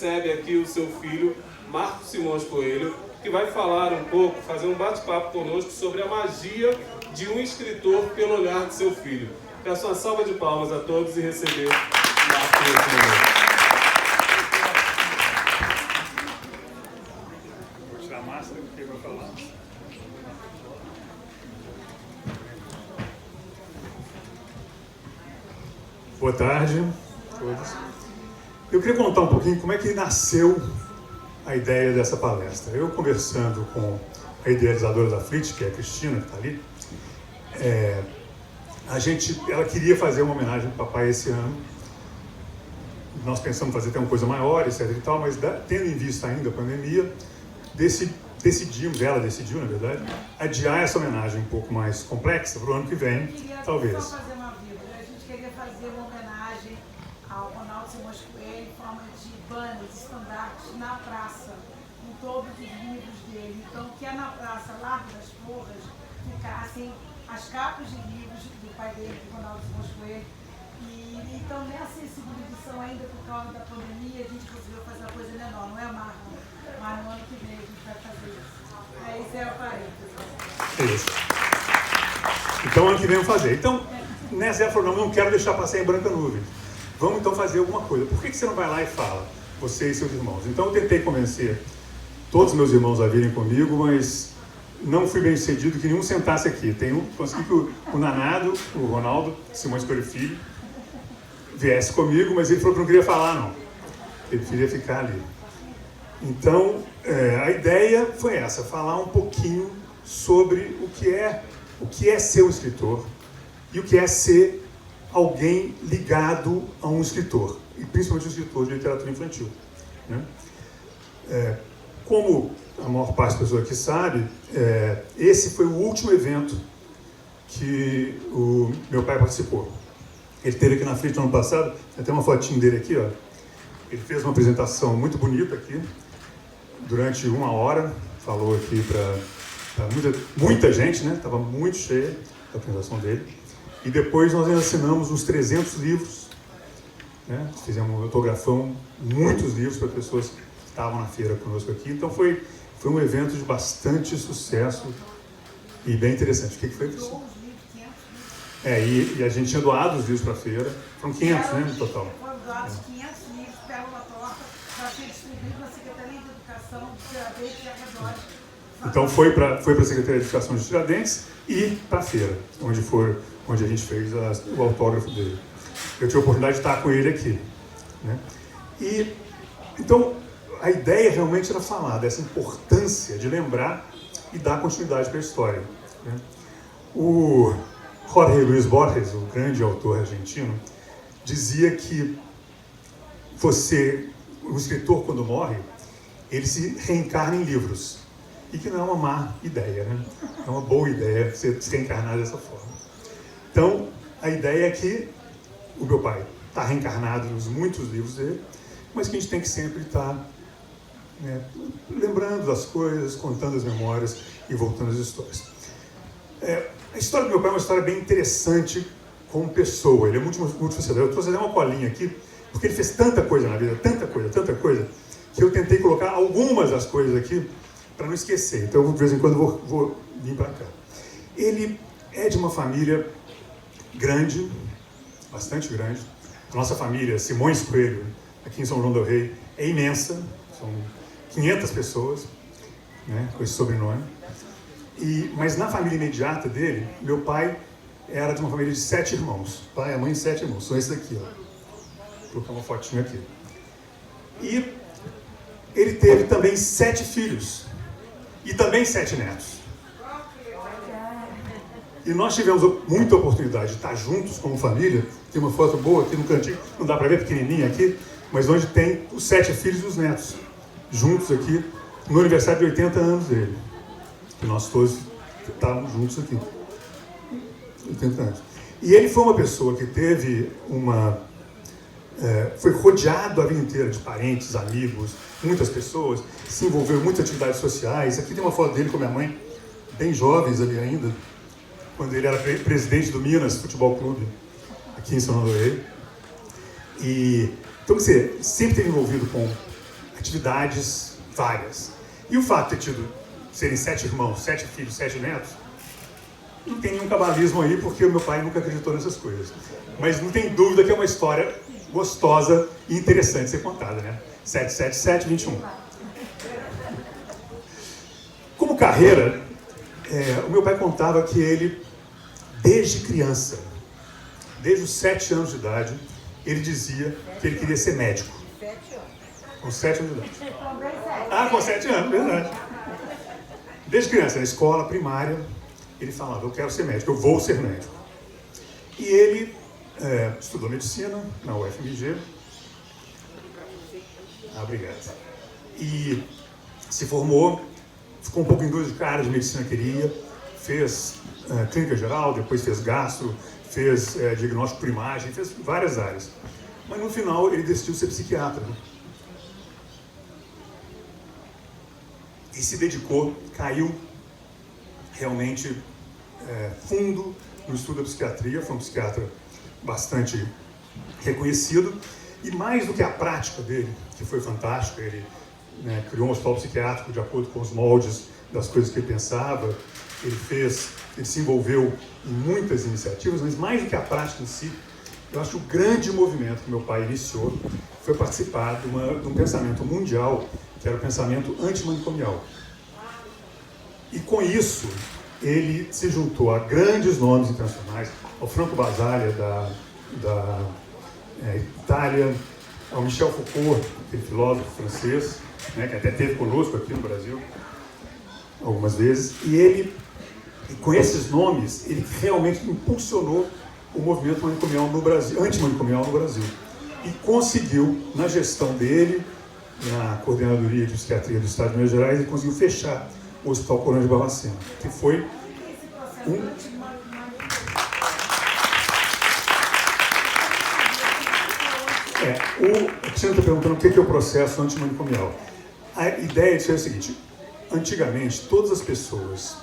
Recebe aqui o seu filho, Marcos Simões Coelho, que vai falar um pouco, fazer um bate-papo conosco sobre a magia de um escritor pelo olhar de seu filho. Peço uma salva de palmas a todos e receber Marcos Simões. Vou tirar a máscara porque eu vou falar. Boa tarde a todos. Eu queria contar um pouquinho como é que nasceu a ideia dessa palestra. Eu conversando com a idealizadora da FLIT, que é a Cristina, que está ali, ela queria fazer uma homenagem para o papai esse ano. Nós pensamos fazer até uma coisa maior, etc e tal, mas tendo em vista ainda a pandemia, ela decidiu, na verdade, adiar essa homenagem um pouco mais complexa para o ano que vem, talvez. Só fazer uma vírgula. A gente queria fazer uma homenagem ao Ronaldo Simões Coelho em forma de banners, estandartes na praça, com todos os livros dele. Então, que é na praça Largo das Flores, ficassem as capas de livros do pai dele, do Ronaldo Simões Coelho. Então, nessa segunda edição, ainda por causa da pandemia, a gente conseguiu fazer uma coisa menor, não é, Marco? Mas no ano que vem a gente vai fazer isso. Isso é o parênteses. Isso. Então, ano que vem vamos fazer. Então, nessa ela falou, não quero deixar passar em branca nuvem. Vamos então fazer alguma coisa. Por que você não vai lá e fala, você e seus irmãos? Então eu tentei convencer todos os meus irmãos a virem comigo, mas não fui bem sucedido que nenhum sentasse aqui. Consegui que o Nanado, o Ronaldo Simões Coelho Filho, viesse comigo, mas ele falou que não queria falar, não. Ele queria ficar ali. Então, a ideia foi essa, falar um pouquinho sobre o que é ser um escritor e o que é ser alguém ligado a um escritor, e principalmente um escritor de literatura infantil, né? Como a maior parte das pessoas aqui sabe, esse foi o último evento que o meu pai participou. Ele esteve aqui na frente no ano passado, tem até uma fotinho dele aqui, ó. Ele fez uma apresentação muito bonita aqui, durante 1 hora, falou aqui para muita gente, né? Estava muito cheia a apresentação dele. E depois nós assinamos uns 300 livros, né? Fizemos um autografão, muitos livros para pessoas que estavam na feira conosco aqui. Então foi um evento de bastante sucesso e bem interessante. O que foi, Cristina? E a gente tinha doado os livros para a feira. Foram 500, né, no total. Foram doados 500 livros, Pérola Torta, para ser distribuído na Secretaria de Educação de Tiradentes e Arredores. Então foi para a Secretaria de Educação de Tiradentes e para a feira, onde a gente fez o autógrafo dele. Eu tive a oportunidade de estar com ele aqui, né? E, então, a ideia realmente era falar dessa importância de lembrar e dar continuidade para a história, né? O Jorge Luis Borges, o grande autor argentino, dizia que o escritor, quando morre, ele se reencarna em livros. E que não é uma má ideia, né? É uma boa ideia você se reencarnar dessa forma. Então, a ideia é que o meu pai está reencarnado nos muitos livros dele, mas que a gente tem que sempre estar lembrando das coisas, contando as memórias e voltando às histórias. A história do meu pai é uma história bem interessante como pessoa. Ele é muito multifacetado. Eu trouxe até uma colinha aqui, porque ele fez tanta coisa na vida, tanta coisa, que eu tentei colocar algumas das coisas aqui para não esquecer. Então, de vez em quando, vou vir para cá. Ele é de uma família grande, bastante grande. A nossa família, Simões Coelho, aqui em São João del Rei, é imensa. São 500 pessoas, né, com esse sobrenome. Mas na família imediata dele, meu pai era de uma família de 7 irmãos. Pai, a mãe, 7 irmãos. São esses aqui, ó. Vou colocar uma fotinha aqui. E ele teve também 7 filhos. E também 7 netos. E nós tivemos muita oportunidade de estar juntos como família. Tem uma foto boa aqui no cantinho, não dá para ver, pequenininha aqui, mas onde tem os 7 filhos e os netos, juntos aqui, no aniversário de 80 anos dele. E nós todos estávamos juntos aqui. 80 anos. E ele foi uma pessoa que teve foi rodeado a vida inteira de parentes, amigos, muitas pessoas, se envolveu em muitas atividades sociais. Aqui tem uma foto dele com a minha mãe, bem jovens ali ainda, quando ele era presidente do Minas Futebol Clube, aqui em São João del Rei. Então, você sempre esteve envolvido com atividades várias. E o fato de serem 7 irmãos, 7 filhos, 7 netos, não tem nenhum cabalismo aí, porque o meu pai nunca acreditou nessas coisas. Mas não tem dúvida que é uma história gostosa e interessante de ser contada, né? 7, 7, 7, 21. Como carreira, o meu pai contava que ele, desde criança, desde os 7 anos de idade, ele dizia que ele queria ser médico. 7 anos. Com 7 anos de idade. Também 7. Ah, com 7 anos, verdade. Desde criança, na escola primária, ele falava, eu quero ser médico, eu vou ser médico. E ele estudou medicina na UFMG. Ah, obrigado. E se formou, ficou um pouco em dúvida de que área de medicina queria, fez clínica geral, depois fez gastro, fez diagnóstico por imagem, fez várias áreas. Mas no final ele decidiu ser psiquiatra. E se dedicou, caiu realmente fundo no estudo da psiquiatria, foi um psiquiatra bastante reconhecido, e mais do que a prática dele, que foi fantástica, ele criou um hospital psiquiátrico de acordo com os moldes das coisas que ele pensava, ele se envolveu em muitas iniciativas, mas mais do que a prática em si, eu acho que o grande movimento que meu pai iniciou foi participar de um pensamento mundial, que era o pensamento antimanicomial. E com isso, ele se juntou a grandes nomes internacionais, ao Franco Basaglia, da Itália, ao Michel Foucault, aquele filósofo francês, que até esteve conosco aqui no Brasil algumas vezes, e com esses nomes, ele realmente impulsionou o movimento manicomial no Brasil, antimanicomial no Brasil. E conseguiu, na gestão dele, na Coordenadoria de Psiquiatria do Estado de Minas Gerais, ele conseguiu fechar o Hospital Coronel de Barbacena, que foi o Cristiano está perguntando o que é o processo antimanicomial. A ideia disso é o seguinte: antigamente, todas as pessoas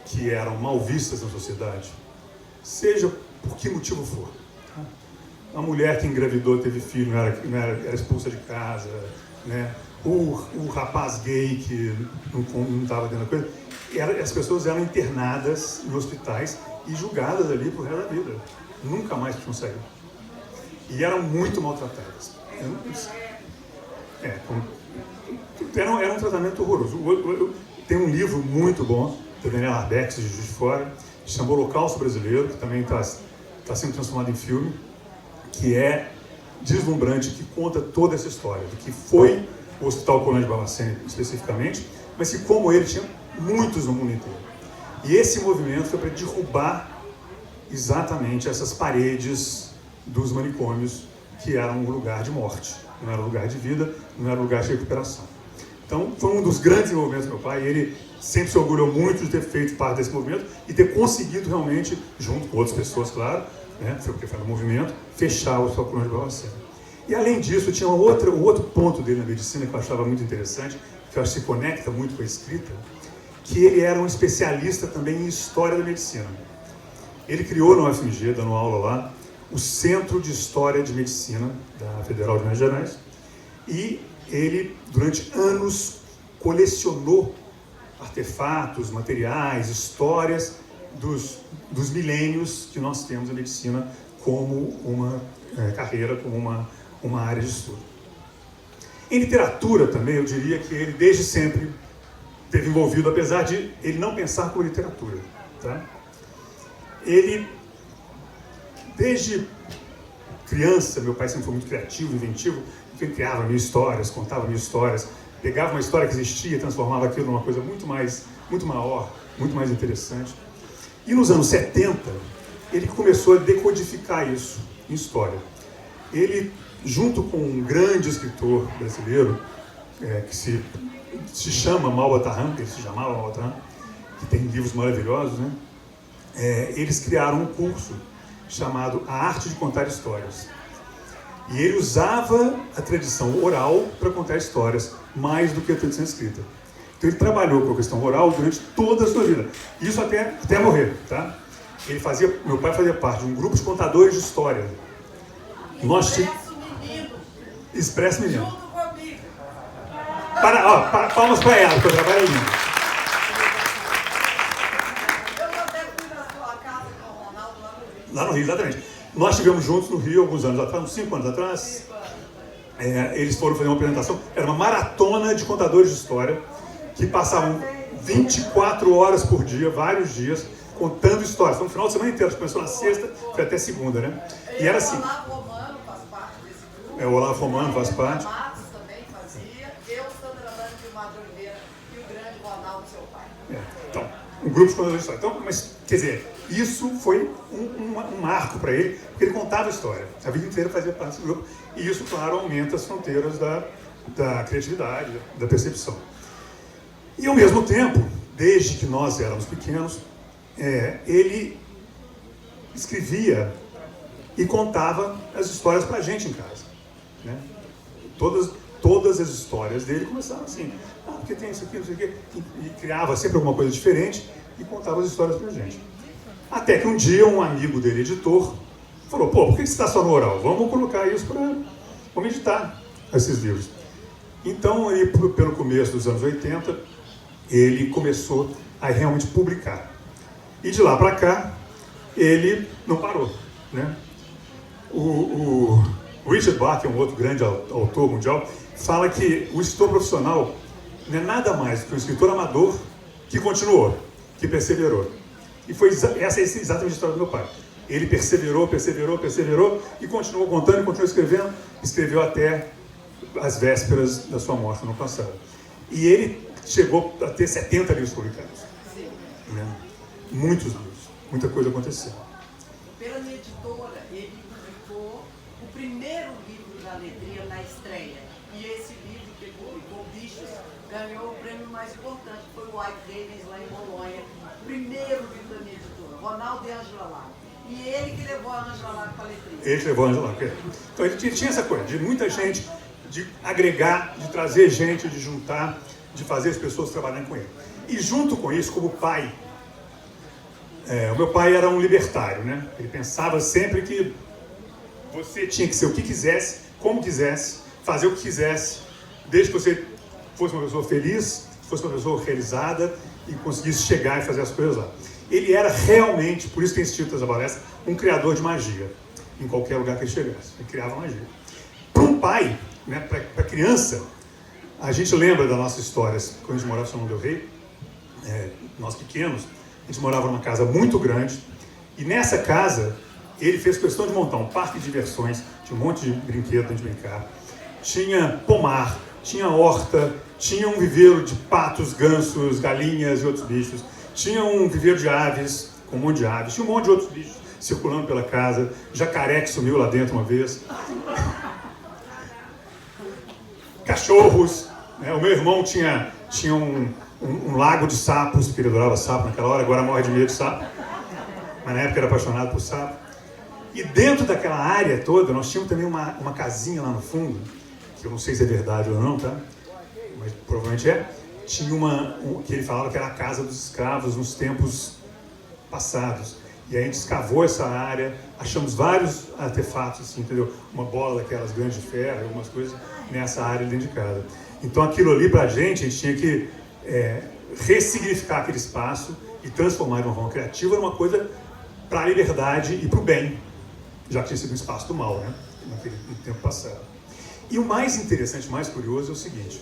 que eram mal vistas na sociedade, seja por que motivo for, a mulher que engravidou, teve filho, era expulsa de casa, né? O rapaz gay que não estava dentro da coisa, as pessoas eram internadas em hospitais e julgadas ali pro resto da vida. Nunca mais tinham saído. E eram muito maltratadas. Era um tratamento horroroso. Tem um livro muito bom, da Daniela Arbex, de Juiz de Fora, que se chama Holocausto Brasileiro, que também está sendo transformado em filme, que é deslumbrante, que conta toda essa história, do que foi o Hospital Coronel de Barbacena especificamente, mas que como ele tinha muitos no mundo inteiro. E esse movimento foi para derrubar exatamente essas paredes dos manicômios, que eram um lugar de morte, não era um lugar de vida, não era um lugar de recuperação. Então, foi um dos grandes envolvimentos do meu pai, e ele sempre se orgulhou muito de ter feito parte desse movimento e ter conseguido realmente, junto com outras pessoas, claro, porque foi um movimento, fechar o Hospital Coronel de Barbacena. E além disso, tinha o outro ponto dele na medicina que eu achava muito interessante, que eu acho que se conecta muito com a escrita, que ele era um especialista também em história da medicina. Ele criou na UFMG, dando aula lá, o Centro de História de Medicina da Federal de Minas Gerais, e ele, durante anos, colecionou artefatos, materiais, histórias dos milênios que nós temos a medicina como uma carreira, como uma área de estudo. Em literatura também, eu diria que ele desde sempre esteve envolvido, apesar de ele não pensar como literatura. Tá? Ele, desde criança, meu pai sempre foi muito criativo, inventivo, ele criava mil histórias, contava mil histórias, pegava uma história que existia e transformava aquilo numa coisa muito maior, muito mais interessante. E nos anos 70, ele começou a decodificar isso em história. Ele, junto com um grande escritor brasileiro, que se chama Malba Tahan, ele se chamava Malba Tahan, que tem livros maravilhosos, né? Eles criaram um curso chamado A Arte de Contar Histórias. E ele usava a tradição oral para contar histórias, mais do que a tradição escrita. Então ele trabalhou com a questão oral durante toda a sua vida. Isso até morrer, tá? Meu pai fazia parte de um grupo de contadores de história. Expresso Menino. Expresso Menino. Junto comigo. Palmas para ela, que eu trabalho lindo. Eu até fui na sua casa com o Ronaldo lá no Rio. Lá no Rio, exatamente. Nós estivemos juntos no Rio alguns anos atrás, uns 5 anos atrás. Eles foram fazer uma apresentação. Era uma maratona de contadores de história que passavam 24 horas por dia, vários dias, contando histórias. Então, no final de semana inteiro, começou na sexta, foi até segunda, né? E era assim. O Olavo Romano faz parte desse grupo. O Olavo Romano faz parte. O Matos também fazia. Eu, Sandra Lana de Madre Oliveira e o grande Ronaldo, seu pai. Então, um grupo de contadores de história. Então, mas, quer dizer, isso foi um marco para ele, porque ele contava história. A vida inteira fazia parte desse grupo. E isso, claro, aumenta as fronteiras da criatividade, da percepção. E, ao mesmo tempo, desde que nós éramos pequenos, ele escrevia e contava as histórias para a gente em casa. Né? Todas as histórias dele começavam assim, porque tem isso aqui, não sei o quê, e criava sempre alguma coisa diferente e contava as histórias para a gente. Até que um dia um amigo dele, editor, falou, pô, por que você está só no oral? Vamos colocar isso vamos editar esses livros. Então, aí, pelo começo dos anos 80, ele começou a realmente publicar. E de lá para cá, ele não parou. Né? O Richard Bach, que é um outro grande autor mundial, fala que o escritor profissional não é nada mais do que um escritor amador que continuou, que perseverou. E essa é exatamente a história do meu pai. Ele perseverou e continuou contando, continuou escrevendo, escreveu até as vésperas da sua morte no passado. E ele chegou a ter 70 livros publicados. Né? Muitos livros, muita coisa aconteceu. Pela minha editora, ele publicou o primeiro livro da letria na estreia. E esse livro que ele publicou, Bichos, ganhou o prêmio mais importante, que foi o White Ravens lá em Bolonha. O primeiro livro da minha editora, Ronaldo e Ângela Lago. E ele que levou a Ângela Lago para a letria. Ele que levou a Ângela Lago. Então ele tinha essa coisa de muita gente, de agregar, de trazer gente, de juntar, de fazer as pessoas trabalharem com ele. E junto com isso, como pai, o meu pai era um libertário, né? Ele pensava sempre que você tinha que ser o que quisesse, como quisesse, fazer o que quisesse, desde que você fosse uma pessoa feliz, fosse uma pessoa realizada e conseguisse chegar e fazer as coisas lá. Ele era realmente, por isso tem esse título da palestra, um criador de magia, em qualquer lugar que ele chegasse. Ele criava magia. Para um pai, né, para criança, a gente lembra das nossas histórias, quando a gente morava em São João del Rei, nós pequenos, a gente morava numa casa muito grande, e nessa casa, ele fez questão de montar um parque de diversões, tinha um monte de brinquedos pra gente brincar, tinha pomar, tinha horta, tinha um viveiro de patos, gansos, galinhas e outros bichos, tinha um viveiro de aves, com um monte de aves, tinha um monte de outros bichos circulando pela casa, jacaré que sumiu lá dentro uma vez, cachorros, né? O meu irmão tinha um lago de sapos, porque ele adorava sapo naquela hora, agora morre de medo de sapo, mas na época era apaixonado por sapo. E dentro daquela área toda, nós tínhamos também uma casinha lá no fundo, que eu não sei se é verdade ou não, tá? Mas provavelmente é. Tinha que ele falava que era a casa dos escravos nos tempos passados. E aí a gente escavou essa área, achamos vários artefatos, assim, entendeu? Uma bola daquelas grandes de ferro, algumas coisas nessa área dentro de casa. Então aquilo ali pra gente, a gente tinha que ressignificar aquele espaço e transformar de uma forma criativa numa coisa para a liberdade e para o bem, já que tinha sido um espaço do mal, né? No tempo passado. E o mais interessante, mais curioso é o seguinte: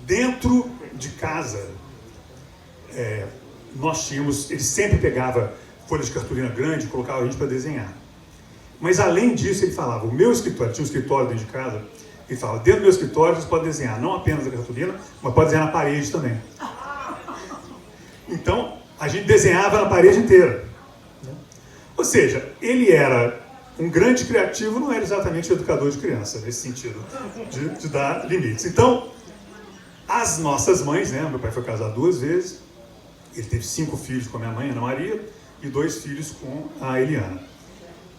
dentro de casa, ele sempre pegava folha de cartolina grande e colocava a gente para desenhar. Mas além disso, ele falava, o meu escritório, tinha um escritório dentro de casa, ele falava, dentro do meu escritório você pode desenhar não apenas a cartolina, mas pode desenhar na parede também. Então, a gente desenhava na parede inteira. Ou seja, ele era um grande criativo, não era exatamente um educador de criança, nesse sentido, de dar limites. Então, as nossas mães, né? Meu pai foi casado 2 vezes, ele teve 5 filhos com a minha mãe, Ana Maria, e 2 filhos com a Eliana.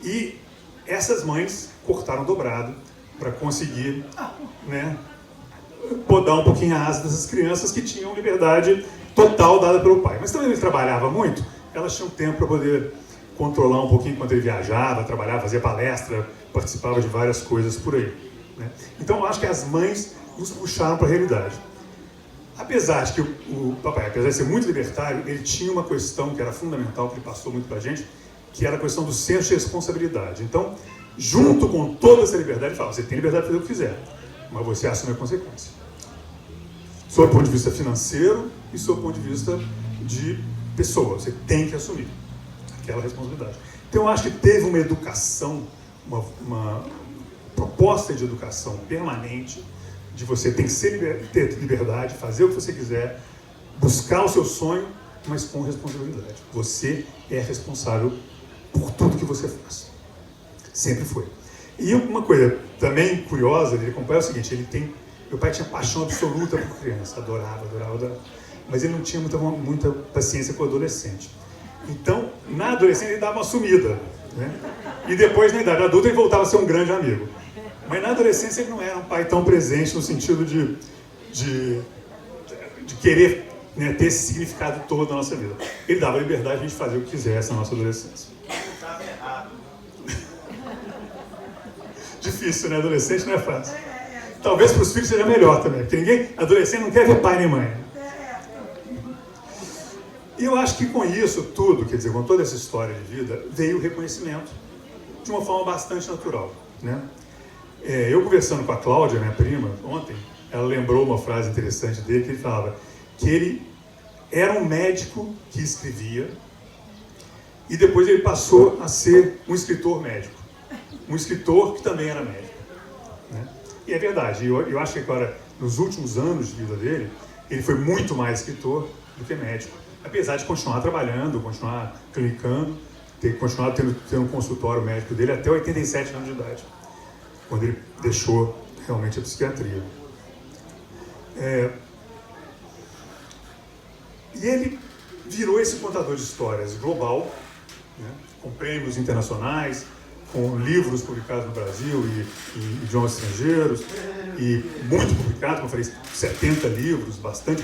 E essas mães cortaram dobrado para conseguir, né, podar um pouquinho a asa dessas crianças que tinham liberdade total dada pelo pai. Mas também ele trabalhava muito, elas tinham tempo para poder controlar um pouquinho enquanto ele viajava, trabalhava, fazia palestra, participava de várias coisas por aí. Né? Então eu acho que as mães nos puxaram para a realidade. Apesar de que o papai, apesar de ser muito libertário, ele tinha uma questão que era fundamental, que ele passou muito para a gente, que era a questão do senso de responsabilidade. Então, junto com toda essa liberdade, ele fala, você tem liberdade de fazer o que quiser, mas você assume a consequência. Sob o ponto de vista financeiro e sob o ponto de vista de pessoa, você tem que assumir aquela responsabilidade. Então, eu acho que teve uma educação, uma proposta de educação permanente, de você tem que ter liberdade, fazer o que você quiser, buscar o seu sonho, mas com responsabilidade. Você é responsável por tudo que você faz. Sempre foi. E uma coisa também curiosa dele acompanhar é o seguinte, meu pai tinha paixão absoluta por criança, adorava. Mas ele não tinha muita paciência com o adolescente. Então, na adolescência ele dava uma sumida, né? E depois, na idade adulta, ele voltava a ser um grande amigo. Mas na adolescência ele não era um pai tão presente no sentido de querer, né, ter esse significado todo na nossa vida. Ele dava liberdade de a gente fazer o que quisesse na nossa adolescência. Estava errado. Difícil, né? Adolescente não é fácil. Talvez para os filhos seja melhor também, porque adolescente não quer ver pai nem mãe. E eu acho que com isso tudo, quer dizer, com toda essa história de vida, veio o reconhecimento de uma forma bastante natural, né? Eu conversando com a Cláudia, minha prima, ontem, ela lembrou uma frase interessante dele, que ele falava que ele era um médico que escrevia e depois ele passou a ser um escritor médico. Um escritor que também era médico, né? E é verdade, eu acho que agora, nos últimos anos de vida dele, ele foi muito mais escritor do que médico. Apesar de continuar trabalhando, continuar clinicando, ter continuado tendo um consultório médico dele até 87 anos de idade, quando ele deixou realmente a psiquiatria. E ele virou esse contador de histórias global, né, com prêmios internacionais, com livros publicados no Brasil e em idiomas estrangeiros, e muito publicado, como eu falei, 70 livros, bastante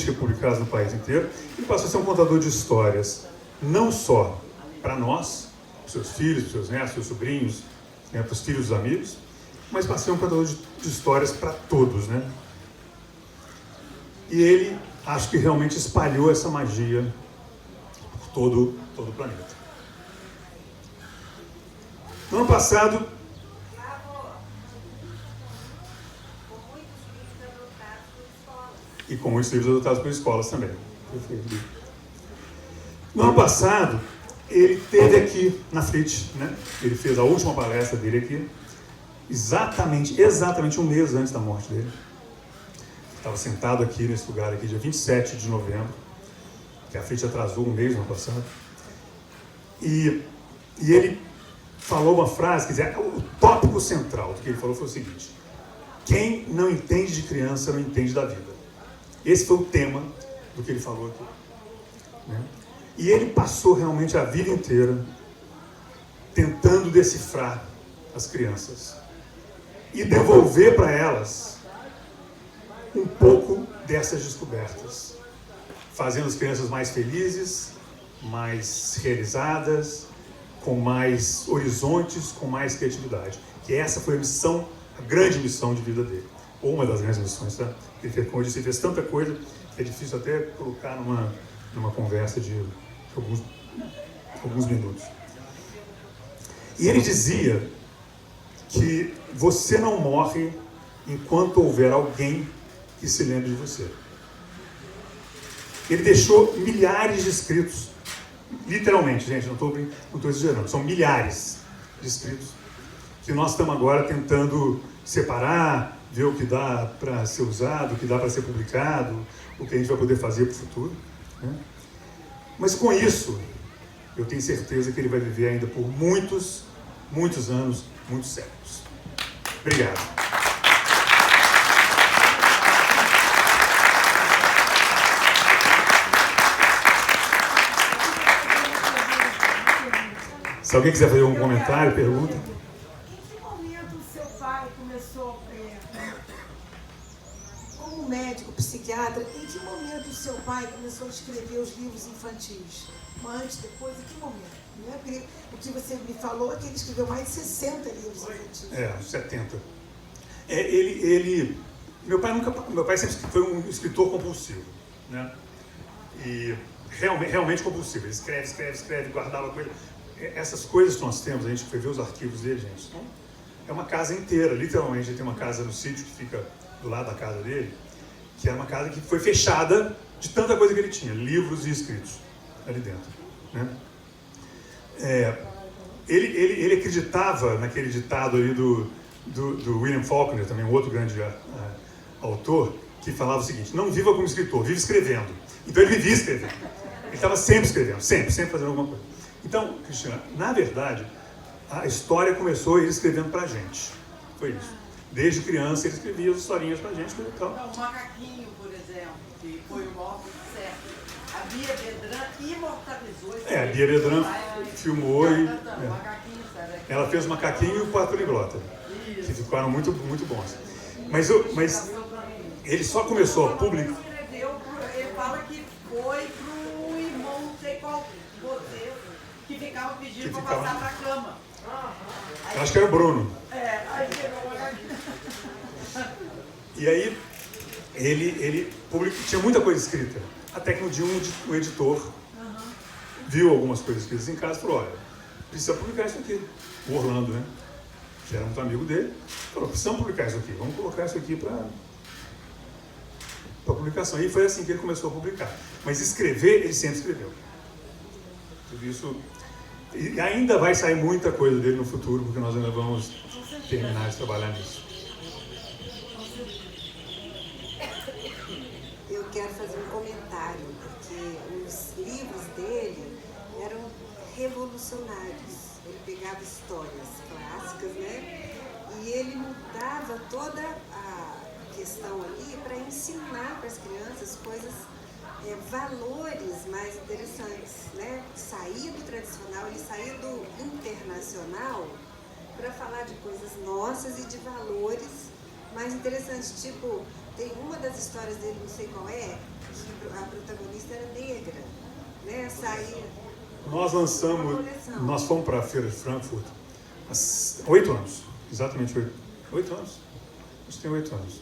republicados no país inteiro. Ele passou a ser um contador de histórias, não só para nós, seus filhos, seus netos, seus sobrinhos, né, para os filhos dos amigos, mas para ser um contador de histórias para todos, né? E ele, acho que realmente espalhou essa magia por todo o planeta. No ano passado, e com muitos livros adotados por escolas também. No ano passado, ele esteve aqui na FLIT, né? Ele fez a última palestra dele aqui, exatamente um mês antes da morte dele. Estava sentado aqui nesse lugar aqui, dia 27 de novembro, que a FLIT atrasou um mês no ano passado. E ele falou uma frase, quer dizer, o tópico central do que ele falou foi o seguinte: quem não entende de criança não entende da vida. Esse foi o tema do que ele falou aqui, né? E ele passou realmente a vida inteira tentando decifrar as crianças e devolver para elas um pouco dessas descobertas, fazendo as crianças mais felizes, mais realizadas, com mais horizontes, com mais criatividade. Que essa foi a grande missão de vida dele. Ou uma das grandes missões, tá? Ele fez, como eu disse, ele fez tanta coisa que é difícil até colocar numa conversa de alguns minutos. E ele dizia que você não morre enquanto houver alguém que se lembre de você. Ele deixou milhares de escritos, literalmente, gente, não estou exagerando, são milhares de escritos que nós estamos agora tentando separar, ver o que dá para ser usado, o que dá para ser publicado, o que a gente vai poder fazer para o futuro, né? Mas com isso, eu tenho certeza que ele vai viver ainda por muitos, muitos anos, muitos séculos. Obrigado. Se alguém quiser fazer um comentário, pergunta. Em que momento seu pai começou, como médico, psiquiatra, em que momento seu pai começou a escrever os livros infantis? Antes, depois, em que momento? Não é? Porque o que você me falou é que ele escreveu mais de 60 livros infantis. 70. Ele Meu pai sempre foi um escritor compulsivo, né? E realmente compulsivo. Ele escreve, guardava coisa. Essas coisas que nós temos, a gente foi ver os arquivos dele, gente. Então, é uma casa inteira, literalmente. Ele tem uma casa no sítio que fica do lado da casa dele, que era uma casa que foi fechada de tanta coisa que ele tinha, livros e escritos ali dentro, né? Ele acreditava naquele ditado aí do William Faulkner, também um outro grande autor, que falava o seguinte: não viva como escritor, vive escrevendo. Então ele vivia escrevendo. Ele estava sempre escrevendo, sempre fazendo alguma coisa. Então, Cristina, na verdade, a história começou ele escrevendo pra gente. Foi isso. Desde criança ele escrevia as historinhas pra gente. Então. O Macaquinho, por exemplo, que foi o óbvio certo. A Bia Bedran imortalizou esse a Bia Bedran filmou e... Ela fez o Macaquinho e o Pato Librota, que ficaram muito bons. Mas ele só começou a publicar... Ele fala que foi pro irmão, não sei qual você, que ficava pedindo para passar pra cama. Eu acho que era o Bruno. Aí chegou o Macaquinho. E aí, ele tinha muita coisa escrita. Até que um dia um editor viu algumas coisas escritas em casa e falou: olha, precisa publicar isso aqui. O Orlando, né? Que era muito amigo dele, falou: precisamos publicar isso aqui, vamos colocar isso aqui para publicação. E foi assim que ele começou a publicar. Mas escrever, ele sempre escreveu. Tudo isso. E ainda vai sair muita coisa dele no futuro, porque nós ainda vamos terminar de trabalhar nisso. Eu quero fazer um comentário, porque os livros dele eram revolucionários. Ele pegava histórias clássicas, né? E ele mudava toda a questão ali para ensinar para as crianças coisas, valores mais interessantes, né? Sair do tradicional, ele saía do internacional para falar de coisas nossas e de valores mais interessantes. Tipo, tem uma das histórias dele, não sei qual é, que a protagonista era negra, né? Saía... Nós lançamos, nós fomos para a Feira de Frankfurt há 8 anos, exatamente 8 anos, acho que tem 8 anos.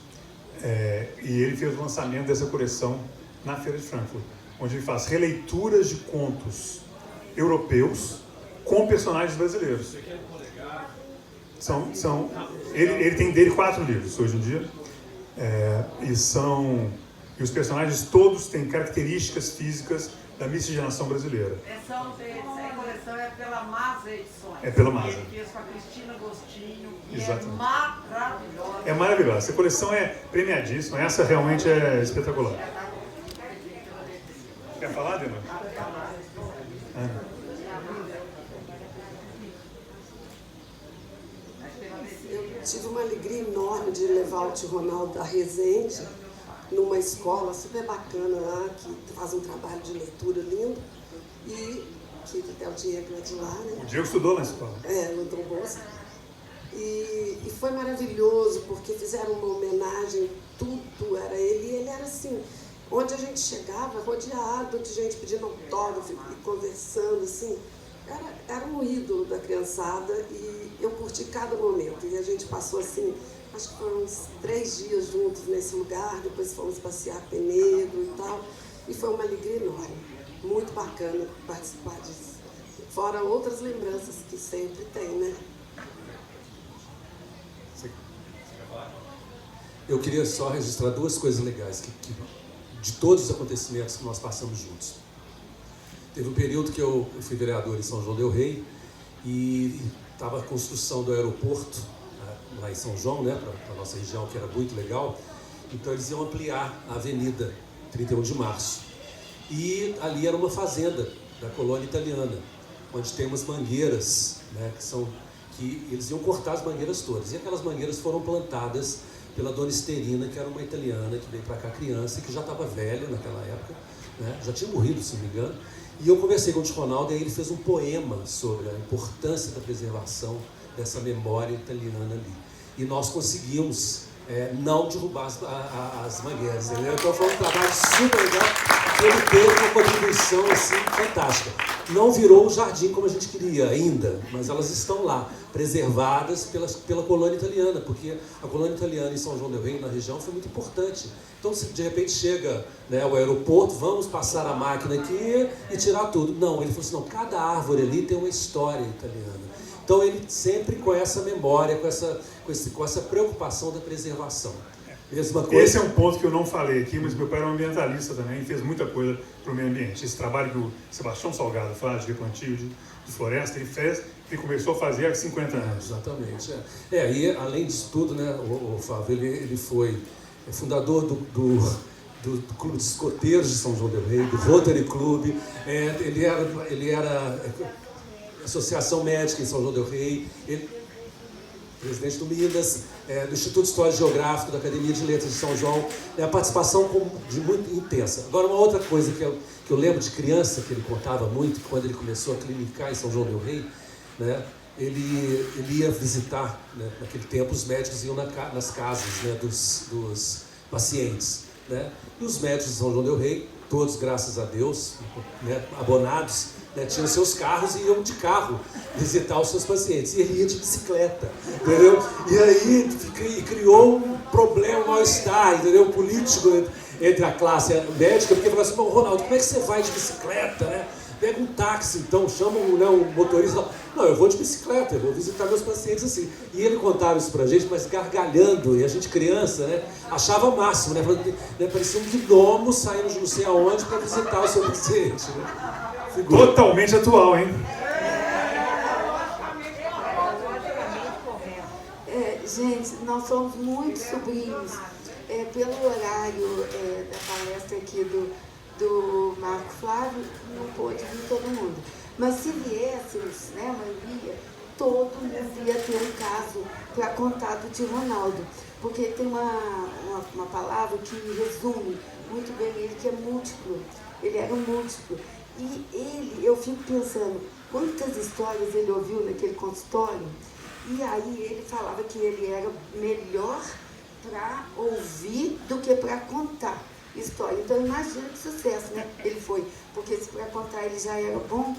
E ele fez o lançamento dessa coleção na Feira de Frankfurt, onde ele faz releituras de contos europeus com personagens brasileiros. Ele tem dele 4 livros hoje em dia, e os personagens todos têm características físicas da miscigenação brasileira. Essa coleção é pela Masa Edições. É pela Masa. Ele fez com a Cristina Agostinho e exatamente. É maravilhosa. É maravilhosa. Essa coleção é premiadíssima. Essa realmente é espetacular. Quer falar, Dena? Eu tive uma alegria enorme de levar o tio Ronaldo da Resende numa escola super bacana lá, que faz um trabalho de leitura lindo, e que até o Diego é de lá, né? O Diego estudou na escola. No Dom Bosco. E foi maravilhoso, porque fizeram uma homenagem, tudo era ele, e ele era assim, onde a gente chegava, rodeado de gente pedindo autógrafo e conversando, assim, era um ídolo da criançada, e eu curti cada momento, e a gente passou assim, acho que foram uns 3 dias juntos nesse lugar, depois fomos passear Penegro e tal, e foi uma alegria enorme, muito bacana participar disso. Fora outras lembranças que sempre tem, né? Eu queria só registrar 2 coisas legais de todos os acontecimentos que nós passamos juntos. Teve um período que eu fui vereador em São João del Rei e estava a construção do aeroporto lá em São João, né, para a nossa região, que era muito legal. Então eles iam ampliar a Avenida 31 de Março. E ali era uma fazenda da colônia italiana, onde tem umas mangueiras, né, que eles iam cortar as mangueiras todas. E aquelas mangueiras foram plantadas pela dona Esterina, que era uma italiana que veio para cá criança e que já estava velha naquela época, né, já tinha morrido, se não me engano. E eu conversei com o tio Ronaldo e aí ele fez um poema sobre a importância da preservação dessa memória italiana ali. E nós conseguimos não derrubar as mangueiras, entendeu? Então foi um trabalho super legal, que ele teve uma contribuição assim, fantástica. Não virou um jardim como a gente queria ainda, mas elas estão lá, preservadas pela colônia italiana, porque a colônia italiana em São João del Rei, na região, foi muito importante. Então, se de repente chega, né, o aeroporto, vamos passar a máquina aqui e tirar tudo. Não, ele falou assim, não, cada árvore ali tem uma história italiana. Então, ele sempre com essa memória, com essa preocupação da preservação. Mesma coisa. Esse é um ponto que eu não falei aqui, mas meu pai era um ambientalista também e fez muita coisa para o meio ambiente. Esse trabalho que o Sebastião Salgado faz de replantio de floresta, ele começou a fazer há 50 anos. Exatamente. E além disso tudo, né, o Fábio, ele foi fundador do Clube de Escoteiros de São João del Rei, do Rotary Club, ele era Associação Médica em São João del Rei, presidente do Midas, do Instituto Histórico Geográfico, da Academia de Letras de São João, a participação muito intensa. Agora, uma outra coisa que eu lembro de criança, que ele contava muito, quando ele começou a clinicar em São João del Rei, né, ele ia visitar, né, naquele tempo, os médicos iam nas casas, né, dos pacientes. Né, e os médicos de São João del Rei, todos, graças a Deus, né, abonados, né, tinham seus carros e iam de carro visitar os seus pacientes. E ele ia de bicicleta, entendeu? E aí criou um problema, um mal-estar, entendeu? Político entre a classe médica, porque falou assim, Ronaldo, como é que você vai de bicicleta, né? Pega um táxi, então, chama um motorista. Não, eu vou de bicicleta, eu vou visitar meus pacientes assim. E ele contava isso pra gente, mas gargalhando, e a gente criança, né, achava o máximo, né? Parecia um gnomo saindo de não sei aonde para visitar o seu paciente, né? Totalmente atual, hein? Gente, nós somos muito sobrinhos. Pelo horário da palestra aqui do Marco Flávio, não pôde vir todo mundo. Mas se viéssemos, né, a maioria, todo mundo ia ter um caso para contar do tio Ronaldo. Porque tem uma palavra que resume muito bem ele, que é múltiplo. Ele era um múltiplo. E eu fico pensando, quantas histórias ele ouviu naquele consultório, e aí ele falava que ele era melhor para ouvir do que para contar história. Então imagina que sucesso, né? Ele foi, porque se para contar ele já era bom.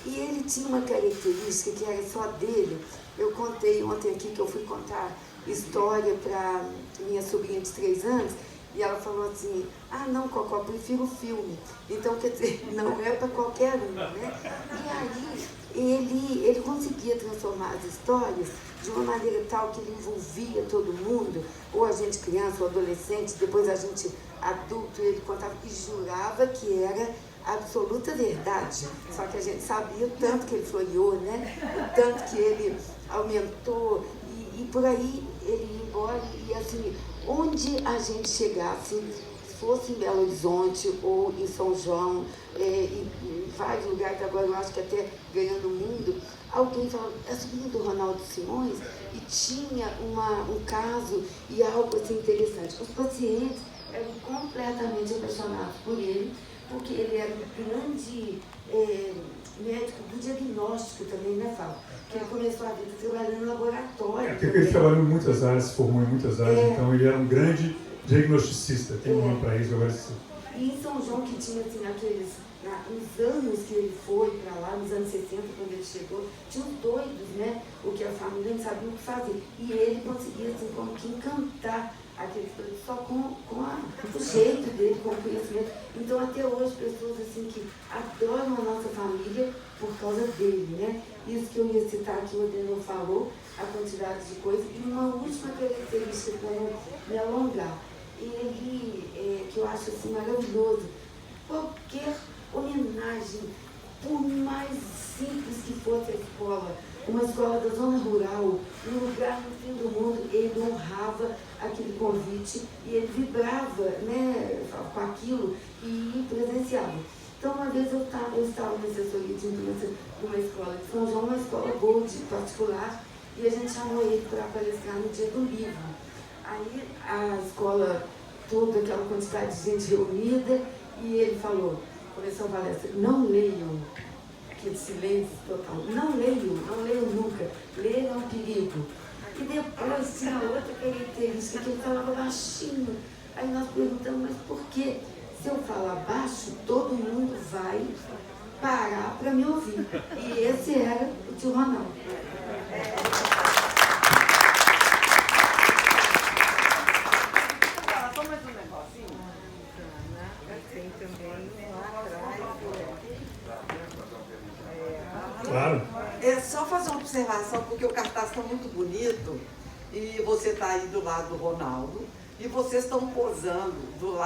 E ele tinha uma característica que era só dele. Eu contei ontem aqui que eu fui contar história para minha sobrinha de 3 anos, e ela falou assim, não, Cocó, prefiro o filme. Então, quer dizer, não é para qualquer um, né? E aí, ele conseguia transformar as histórias de uma maneira tal que ele envolvia todo mundo, ou a gente criança, ou adolescente, depois a gente adulto, ele contava e jurava que era absoluta verdade. Só que a gente sabia o tanto que ele floreou, né? O tanto que ele aumentou, e por aí ele ia embora, e assim, onde a gente chegasse, fosse em Belo Horizonte ou em São João, em vários lugares, agora eu acho que até ganhando o mundo, alguém falava, é sobrinho do Ronaldo Simões, e tinha um caso e algo assim interessante. Os pacientes eram completamente apaixonados por ele, porque ele era um grande médico do diagnóstico também, né, Fábio? Que ele começou a vida trabalhando no laboratório. Porque ele trabalhou em muitas áreas, se formou em muitas áreas, então ele era um grande diagnosticista, tem um nome para isso, agora sim. E em São João, que tinha assim, uns anos que ele foi para lá, nos anos 60, quando ele chegou, tinha uns doidos, né? Porque a família não sabia o que fazer. E ele conseguia, assim, como que encantar aqueles doidos só com o jeito dele, com o conhecimento. Então, até hoje, pessoas assim que adoram a nossa família por causa dele, né? Isso que eu ia citar aqui, o Adenor falou, a quantidade de coisas. E uma última característica para eu me alongar. Ele, que eu acho assim maravilhoso, qualquer homenagem, por mais simples que fosse a escola, uma escola da zona rural, um lugar no fim do mundo, ele honrava aquele convite e ele vibrava, né, com aquilo e presenciava. Então, uma vez eu estava na assessoria de imprensa de uma escola de São João, uma escola boa, de particular, e a gente chamou ele para palestrar no dia do livro. Aí a escola, toda aquela quantidade de gente reunida, e ele falou, começou a palestra, não leiam, aquele silêncio total, não leiam nunca, ler é um perigo. que depois tinha outra característica, que ele falava baixinho. Aí nós perguntamos, mas por quê? Se eu falar baixo, todo mundo vai parar para me ouvir. E esse era o tio Ronaldo. Só mais um negocinho. Tem também lá atrás. Claro. É só fazer uma observação, porque o cartaz está muito bonito e você está aí do lado do Ronaldo e vocês estão posando do lado